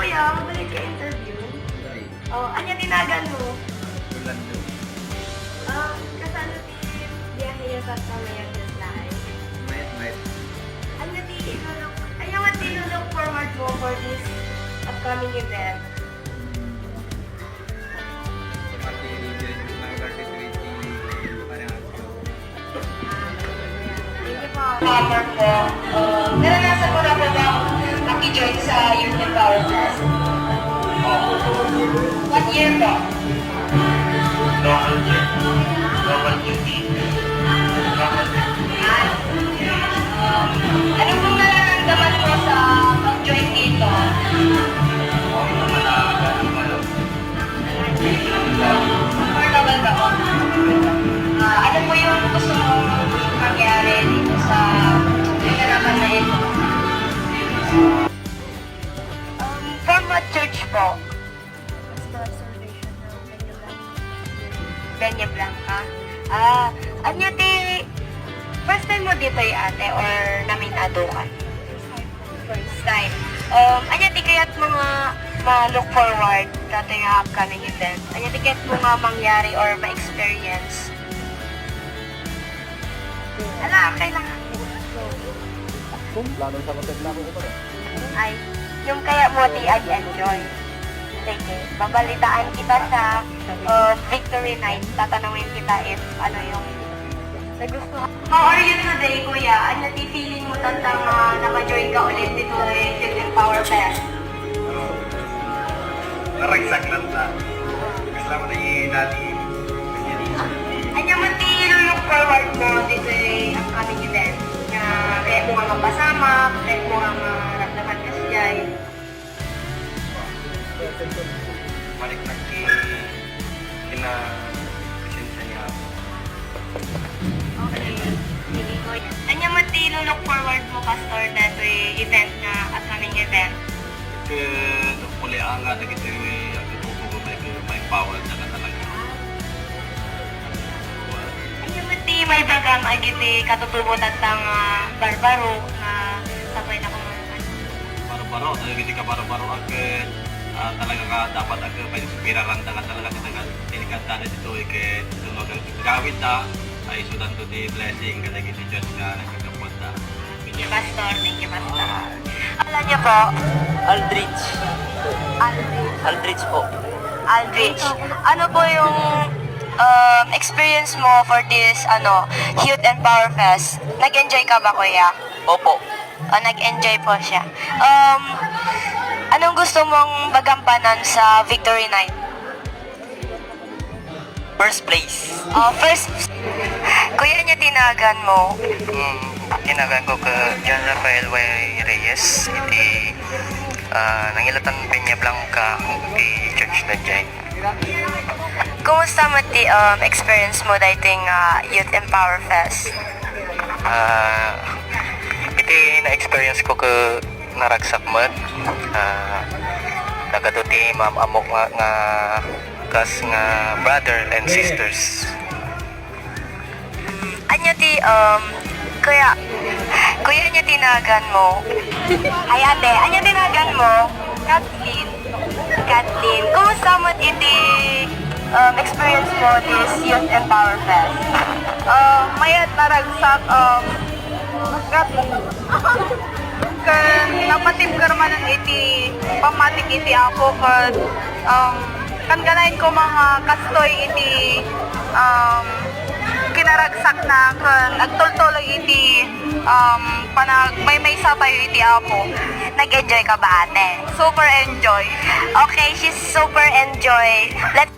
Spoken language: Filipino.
kuya, mabalik ka interview. Oh, anya tinagan mo? Kasano ti biyahe niya sa kamayan ng lahat? Anya ti look forward mo for this upcoming event? Thank you po. Partner po, naranasan mo na po ba makijoin sa Youth Empower Fest? What year po? Local church. Local church. Ano pong nararamdaman mo sa pag-join dito? Comfortable ba ako? Ano po yung gusto mong mangyari dito sa pinanaman na ito? From what church po? Peña Blanca. Anya ti, first time mo dito ate or naminado ka? First time. Anya ti kaya't mga ma-look forward sa ating upcoming event? Anya ti kaya't mga mangyari or ma-experience? Ala, kailangan. Plano sa hotel na ako ba? Ay, yung kaya mo ti enjoy. Sige, babalitaan kita sa Victory Night. Tatanungin kita if ano yung nagustuhan. How are you today, kuya? Ano ti feeling mo tantang naka-join ka ulit dito Youth Empower Fest? Naragsak lang ta. Kasama na yung natin. Ano mo ti look forward mo dito ang aming event? Na kaya mo nga mapasama, kaya mo nga maramdaman ka siya. Balik na kina-presensya niya ako. Okay. Sige, kuya. Ano mo ti look forward mo, Pastor, na ito event na upcoming event? Muli ang nga na kita yung agatubo may power na ka talaga. Ano mo ti may bagam ay giti katutubo tantang barbaro na sabay na kung Baro-baro, talaga hindi ka baro-baro agad. Talaga ka dapat agad may inspiraran na talaga kita tinikanta na dito kaya sunod ang gawin ta ay sudan to the blessing kada giti Diyos ka nagkakapot ta. Thank you, Pastor. Thank you, Pastor. Alam niyo po, Aldrich. Aldrich po. Aldrich. Ano po yung experience mo for this Youth Empower Fest? Nag-enjoy ka ba, kuya? Opo. O nag-enjoy po siya. Anong gusto mong bagampanan sa Victory Night? First place. First, kuya niya tinagan mo. Tinagan ko ka John Rafael Y. Reyes. Iti nangilatang Peña Blanca. Iti church na dyan. Kumusta mo ti experience mo dating Youth Empower Fest? Iti na-experience ko ka naragsak mat. Nagaduti ma'am amok nga kas nga brother and sisters. Anya ti kuya niya tinagan mo. Ay ate, anya tinagan mo? Kathleen. Kumusta mo iti experience mo this Youth Empower Fest? Mayat naragsak kan napatip karman ng iti pamatik iti ako kan ganayin ko mga kastoy iti kinaragsak na kan agtultuloy iti may tayo iti ako. Nag-enjoy ka ba ate? Super enjoy. Okay, she's super enjoy. Let's